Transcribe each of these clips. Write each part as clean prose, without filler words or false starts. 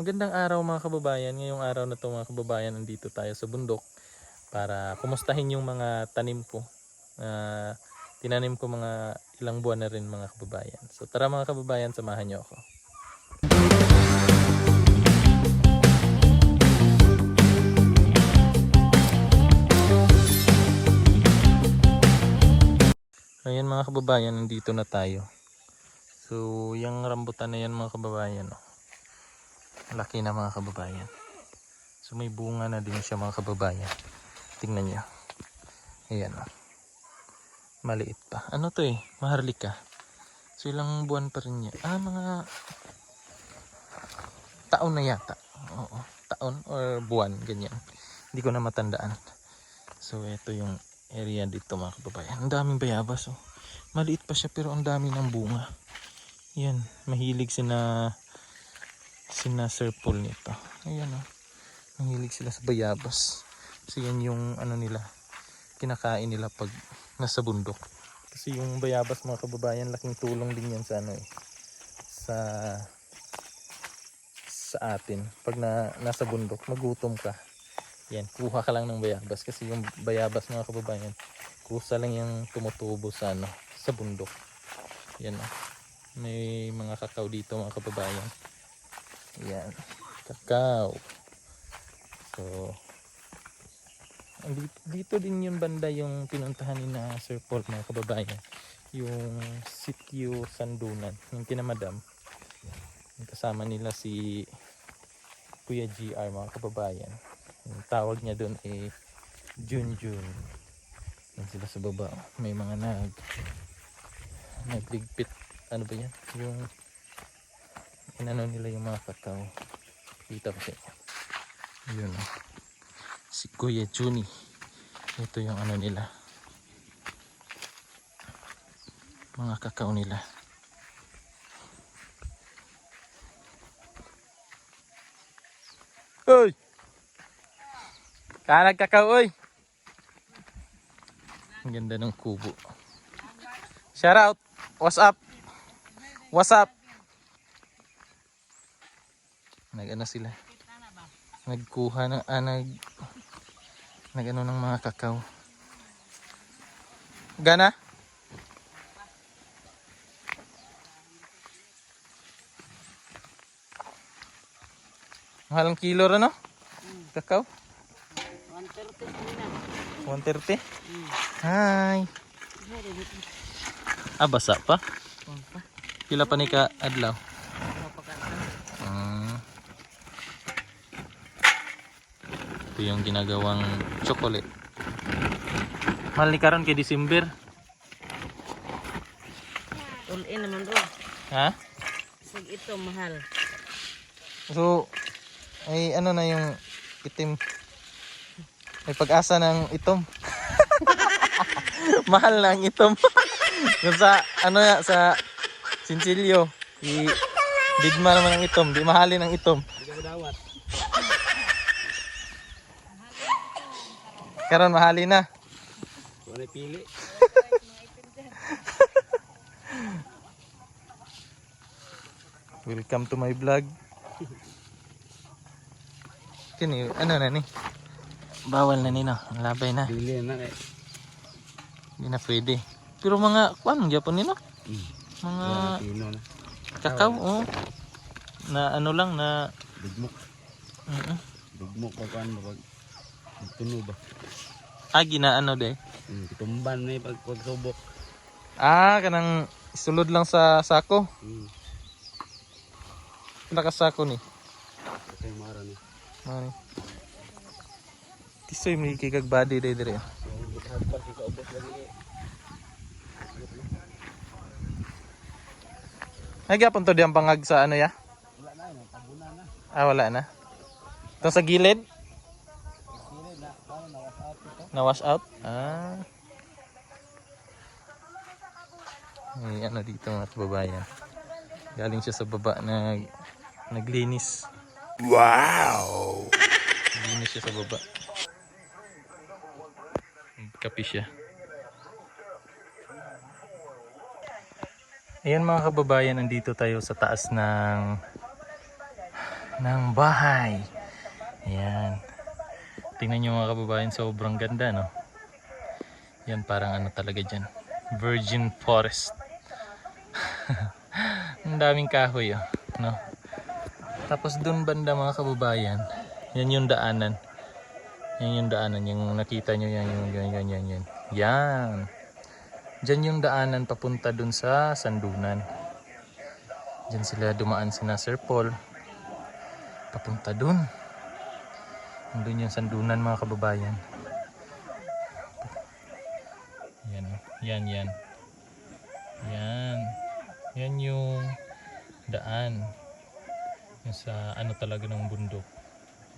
Magandang araw mga kababayan. Ngayong araw na to mga kababayan, nandito tayo sa bundok para kumustahin yung mga tanim ko. Tinanim ko mga ilang buwan na rin mga kababayan. So tara mga kababayan, samahan niyo ako. Ayan mga kababayan, nandito na tayo. So yung rambutan na yan mga kababayan, oh. Laki na mga kababayan. So may bunga na din siya mga kababayan. Tingnan niyo. Ayan, oh. Maliit pa. Ano to eh? Maharlika. So ilang buwan pa rin niya. Mga taon na yata. Oo, taon or buwan, ganyan. Hindi ko na matandaan. So ito yung area dito mga kababayan. Ang daming bayabas, oh. Maliit pa siya pero ang dami ng bunga. Yan, mahilig sina Sir Paul nito. Ayan, oh. Mahilig sila sa bayabas. So yan yung ano nila, kinakain nila pag nasa bundok. Kasi yung bayabas mga kababayan, laking tulong din yan sa ano eh, sa atin. Pag nasa bundok, magutom ka. Yan, kuha ka lang ng bayabas. Kasi yung bayabas mga kababayan, kusa lang yung tumutubo sa ano, sa bundok. Yan, oh. May mga kakao dito mga kababayan. Yan, kakao. So dito din yung banda yung pinuntahan ni na Sir Paul mga kababayan, yung Sitio Sandunan, yung kinamadam. Kasama nila si Kuya GR mga kababayan. Yung tawag niya doon ay Junjun. Yan sila sa baba, may mga nagligpit, ano ba yan, yung inano nila yung mga kakao. Kita ko sa inyo yun, oh. Si Kuya Juni, ito yung ano nila, mga kakao nila. Oy! Kanag kakao, oy! Ang ganda ng kubo. Shout out! What's up? What's up? Nag-ano sila? Nagkuha ng nag-ano ng mga kakao. Gana? Mahalang kilo rin, no? Kakao? 130? Hi! Basa pa? Pila pa ni ka adlaw? Ito yung ginagawang chocolate. Mahal ni karon kay December. All in naman ro. Ha? Sig ito mahal. So, ay ano na yung itim. May pag-asa ng itom. Mahal na ang itom. Yung sa ano ya, sa Sinsilyo, digma naman ang itom, di mahalin ang itom. Karon mahali na. Wala pili. Welcome to my vlog. Kini ano na ni? Bawal na ni no, labay na. Pili na eh. Hindi na pwede. Pero mga kuan gyapon ni no? Mga Pino na. kakao, oh. Na ano lang na Dugmok. Dugmok pa kan pag tuno ba. na ano de. Tumban na pag pagsubok. Kanang sulod lang sa sako. Pila ka sako ni? Kasi mara ni. Mani. Tisoy may kikag body day dire. Hagpas ka ubos lagi. Nagyapon to diyang pangag sa ano ya? Wala na, paguna na. Wala na. Ito sa gilid? Sili na, paano na wash out ito? Na wash out? May ano dito mga kababayan. Galing siya sa baba naglinis. Wow! Naglinis siya sa baba. Kapi siya. Ayan mga kababayan, nandito tayo sa taas ng ng bahay. Ayan. Tingnan nyo mga kababayan, sobrang ganda, no? Yan, parang ano talaga dyan. Virgin forest. Ang daming kahoy, oh, no? Tapos dun banda mga kababayan, yan yung daanan. Yan yung daanan, yung nakita nyo yan, yan. Yan. Diyan yung daanan papunta dun sa sandunan. Diyan sila dumaan sina Sir Paul. Papunta dun. Nandun yung sandunan mga kababayan. Yan, yan. Yan. Yan yung daan. Yung sa ano talaga ng bundok.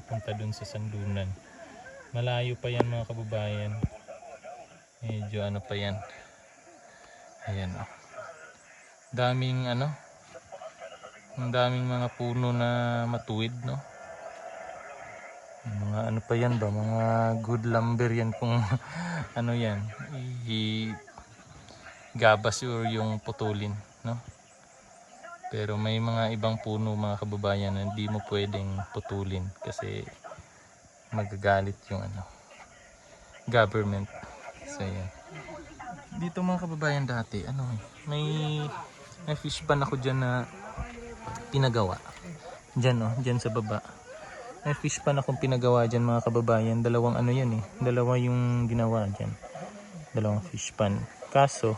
Papunta dun sa sandunan. Malayo pa yan mga kababayan. Medyo ano pa yan. Ayan, oh. Daming ano. Ang daming mga puno na matuwid, no? Mga ano pa yan ba? Mga good lumber yan kung ano yan. Gabas or yung putulin, no? Pero may mga ibang puno mga kababayan na hindi mo pwedeng putulin kasi magagalit yung ano, government. So yan. Dito mga kababayan dati, ano may fish pan ako dyan na pinagawa. Dyan, oh, dyan sa baba. May fish pan akong pinagawa dyan mga kababayan. Dalawang ano yan eh. Dalawa yung ginawa dyan. Dalawang fish pan. Kaso,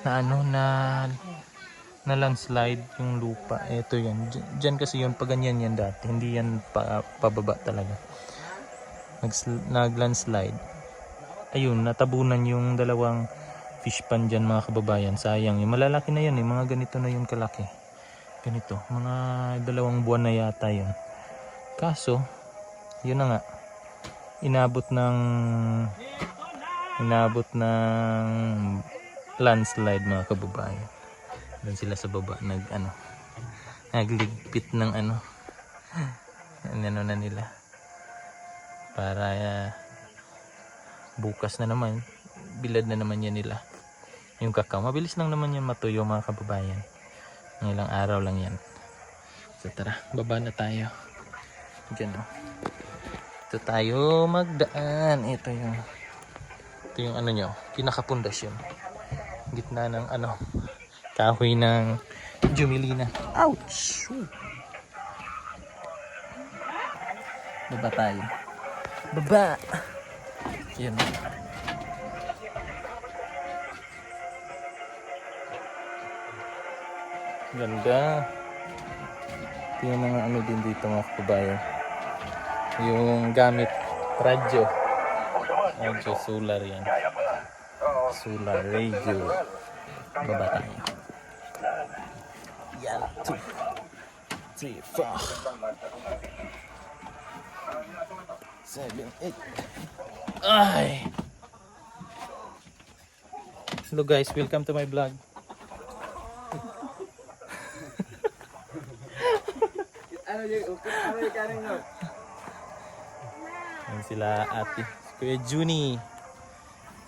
na ano, na landslide yung lupa. Ito yan. Dyan kasi yun, pag ganyan yan dati. Hindi yan pababa talaga. Nag-landslide. Ayun, natabunan yung dalawang fish pan dyan mga kababayan. Sayang. Yung malalaki na yan eh. Mga ganito na yung kalaki. Ganito. Mga 2 buwan na yata yun. Kaso, yun na nga. Inabot ng landslide mga kababayan. Doon sila sa baba nagligpit ng ano na nila para bukas na naman bilad na naman yan nila yung kakao. Mabilis lang naman yan matuyo mga kababayan, ng ilang araw lang yan. So tara, baba na tayo dyan, oh. Ito tayo magdaan. Ito yung ano nyo, kinakapundasyon, gitna ng ano, kahoy ng Jumelina. Ouch! Baba tayo. Baba! Yan. Ganda. Ito yung mga ano din dito mga kababayan. Yung gamit radyo. Radyo solar yan. Solar radio. Baba tayo. Yan. 2, 3, 4, 7, 8. Ay! Hello guys, welcome to my vlog. Yan sila ate, Kuya Juni.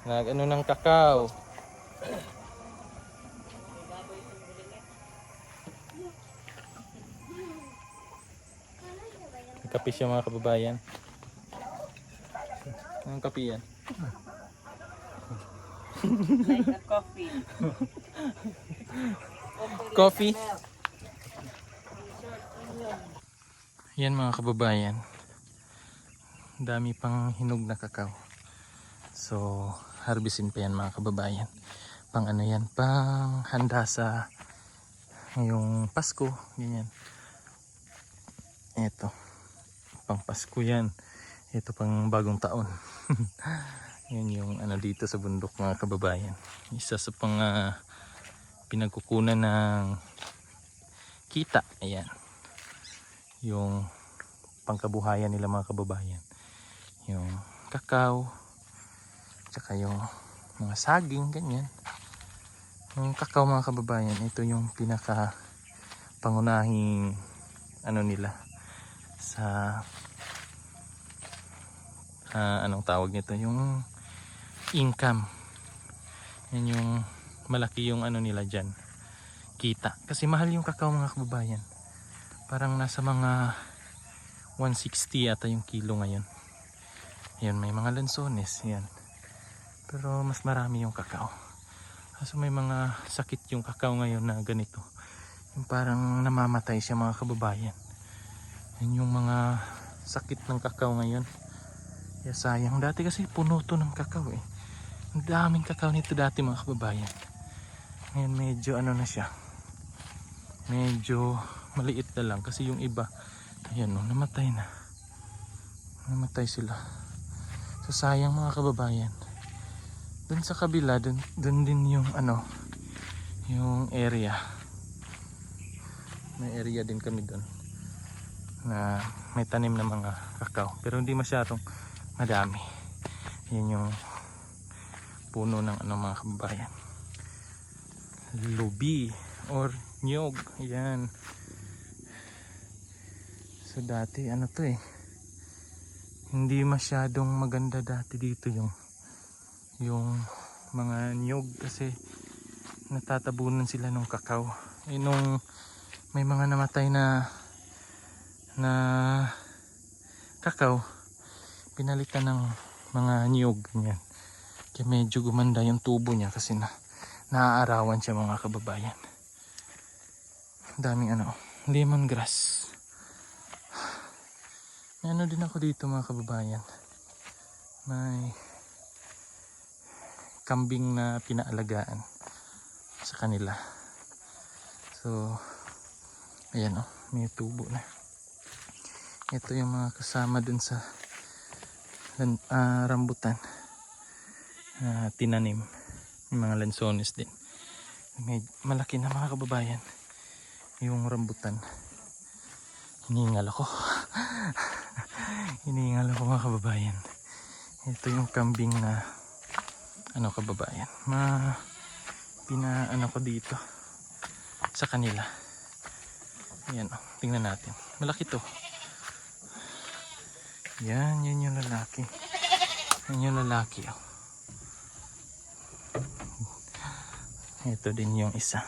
Nag-ano ng kakao. Kape siya mga kababayan. Anong kape yan? Like a coffee. Coffee? Yan mga kababayan. Dami pang hinog na kakao. So, harvestin pa yan mga kababayan. Pang ano yan? Pang handa sa ngayong Pasko. Ganyan. Ito. Pang Pasko yan. Ito pang bagong taon. Yan yung ano dito sa bundok mga kababayan. Isa sa pang pinagkukunan ng kita. Ayan. Yung pangkabuhayan nila mga kababayan. Yung kakao. Tsaka yung mga saging. Ganyan. Yung kakao mga kababayan. Ito yung pinaka pangunahing ano nila sa anong tawag nito, yung income. Yan yung malaki yung ano nila dyan, kita, kasi mahal yung kakao mga kababayan, Parang nasa mga 160 ata yung kilo ngayon. Ayan, may mga lansones. Ayan. Pero mas marami yung kakao. Kaso may mga sakit yung kakao ngayon na ganito. Yung parang namamatay siya mga kababayan. Yan yung mga sakit ng kakao ngayon. Kaya sayang. Dati kasi puno to ng kakao eh. Ang daming kakao nito dati mga kababayan. Ngayon medyo ano na siya. Medyo maliit na lang kasi yung iba ayan o, namatay na. Namatay sila. So sayang mga kababayan. Dun sa kabila, dun din yung ano, yung area. May area din kami dun na may tanim na mga kakao. Pero hindi masyadong madami. Yan yung puno ng ano mga kababayan. Lubi or nyog. Ayan. So dati ano to eh. Hindi masyadong maganda dati dito yung mga nyog kasi natatabunan sila ng kakao. Eh nung may mga namatay na kakao, pinalitan ng mga nyog ganyan. Kaya medyo gumanda yung tubo niya kasi naaarawan siya mga kababayan. Daming ano, lemongrass. May ano din ako dito mga kababayan. May kambing na pinaalagaan sa kanila. So, ayan oh, may tubo na. Ito yung mga kasama dun sa rambutan. Tinanim. Yung mga lansones din. May malaki na mga kababayan. Yung rambutan. Hiningal ako. Hiningal ako mga kababayan. Ito yung kambing na ano kababayan. Pinaano ko dito sa kanila. Ayan oh, tingnan natin. Malaki to. Yan, yun yung lalaki. Yan yung lalaki oh. Ito din yung isa.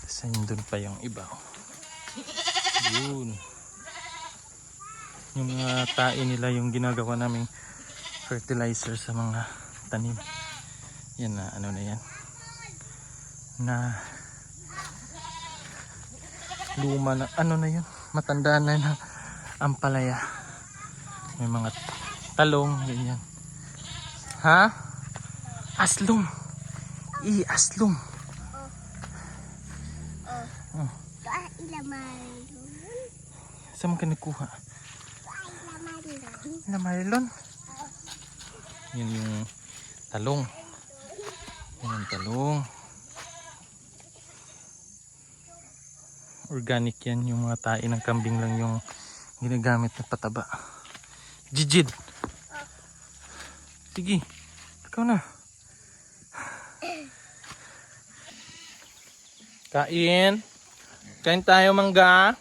Tapos doon pa yung iba oh. Yun. Yung mga tae nila yung ginagawa naming fertilizer sa mga tanim. Yan na ano na yan. Na luma na ano na yun. Matanda na na ampalaya. May mga talong ganyan. Ha? Aslum. Aslum. Oh. Saan mo ka nagkuha? Lamarlon. Yan yung talong. Yan yung talong. Organic yan. Yung mga tae ng kambing lang yung ginagamit na pataba. Jijid. Sige. Ikaw na. Kain. Kain tayo mangga.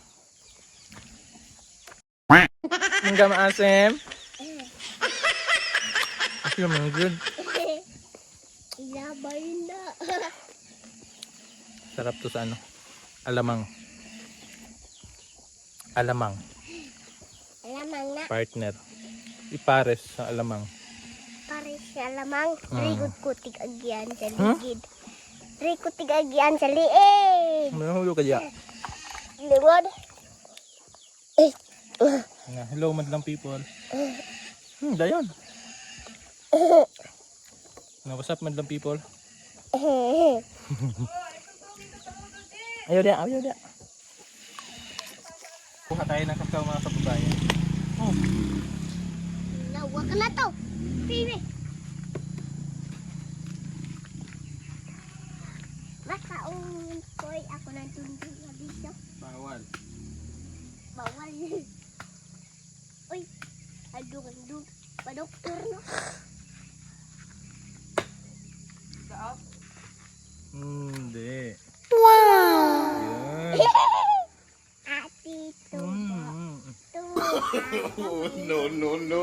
Mangga maasim. Asim mga good. Ilabay na. Sarap to sa ano. Alamang. Alamang. Alamang na. Partner. Ipares sa alamang. Pare siya alamang. Rikot ko tig-agyan sa ligid. Rikot tig-agyan sa liig. Mahulog ka dyan. Limod. Hello madlang people. Dayon. What's up madlang people? Ayaw dia, ayaw dia. Kuha tayo ng kakao mga kababayan. Oh. Nawa ka na to. Piwi. Makaon ko'y ako na tundong na dito. Bawal. Bawal. Uy. Adung-adung. Pa-doktor no. Hindi. Wow. Yan. Ati to. To. No.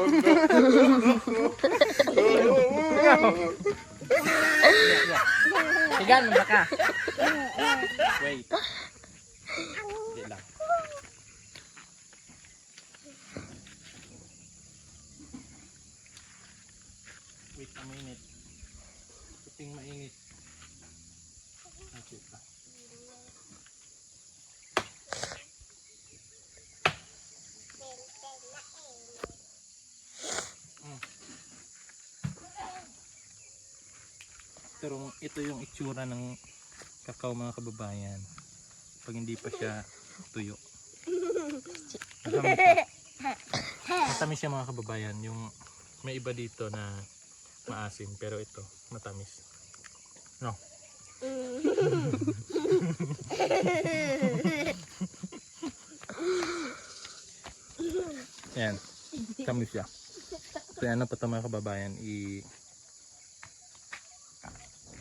Tigan mo ka. Wait. pero ito yung itsura ng kakao mga kababayan. Pag hindi pa siya tuyo. Matamis siya. Matamis siya mga kababayan. Yung may iba dito na maasim pero ito matamis. No. Yan. Tamis siya. So yan na pa ito mga kababayan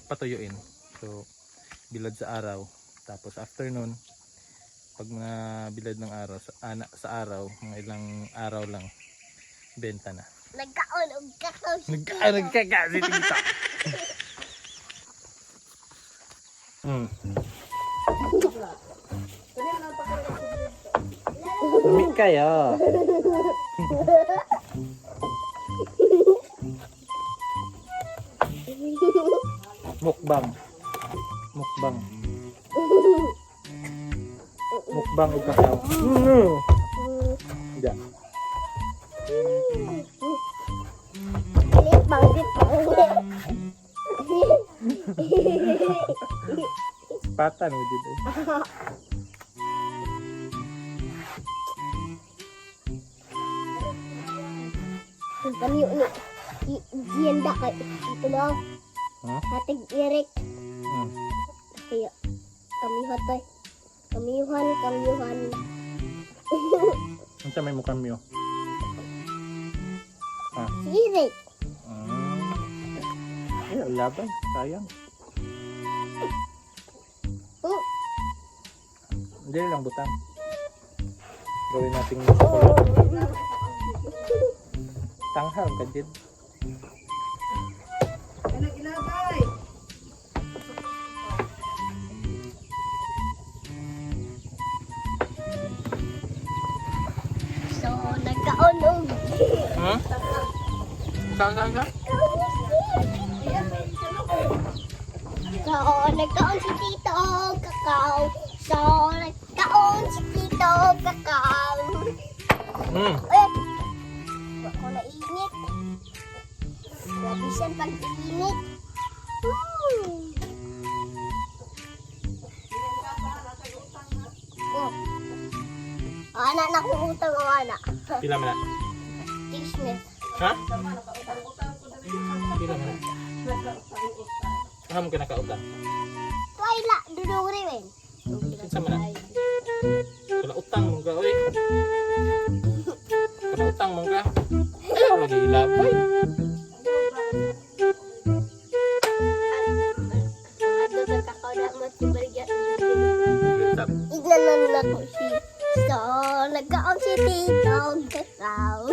patuyuin. So bilad sa araw. Tapos after nun, pag mga bilad ng araw sa araw, mga ilang araw lang benta na. Nagkaon og kakao si Tito. Nagkakasi tita. Lamig kayo. Mukbang. Mukbang. Mukbang o kakao. Hindi. Lit bangit bangit. Patan mo dito. Kami yun. Diyan kay ito na. Hmm? Hatig Eric. Hmm. Kaya kami hatay. Kamiyuhan. Ang sa may mukhang mo. Si Eric. Ay, laban. Sayang. Oh, Hindi lang butang. Gawin natin yung chocolate. Tanghal ka dyan. so nagkaon og. Hmm? Saan? So nagkaon si Tito og kakao. So nagkaon si Tito og kakao. Hmm. Ako na init. Labisan pag init. Oh. Anak na kong utang o anak. Pila mo na? Christmas. Ha? Pila mo na? Ano mo kinakautang? Twaila, duduri wen. Kinsa man na? Kala utang mong ka, oy. Kala utang mong ka. Ayaw lagi ilapay. Ato ka kakao na matibarigat. Stop. Ignanan na ko si. So, nagkaon si Tito og kakao.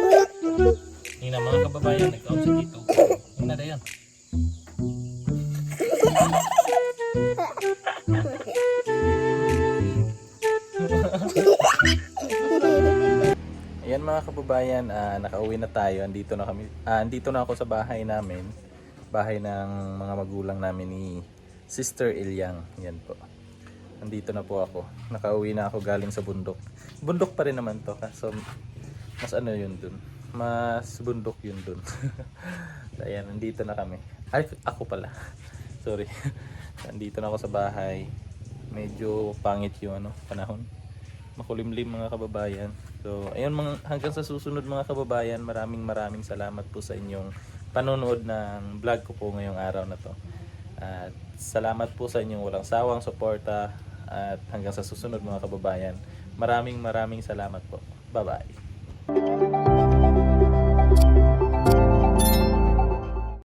Yung na mga kababayan, nag-out sa dito. Yung na dayon. Ayan mga kababayan, nakauwi na tayo. Andito na kami. Andito na ako sa bahay namin. Bahay ng mga magulang namin ni Sister Ilyang. Yan po. Andito na po ako. Nakauwi na ako galing sa bundok. Bundok pa rin naman to. So, mas ano yun dun. Mas bundok yun dun. Ayan, nandito na kami. Ay, ako pala. Sorry. Nandito na ako sa bahay. Medyo pangit yung panahon. Makulimlim mga kababayan. So, ayun hanggang sa susunod mga kababayan, maraming salamat po sa inyong panonood ng vlog ko po ngayong araw na to. At salamat po sa inyong walang sawang suporta at hanggang sa susunod mga kababayan. Maraming salamat po. Bye-bye.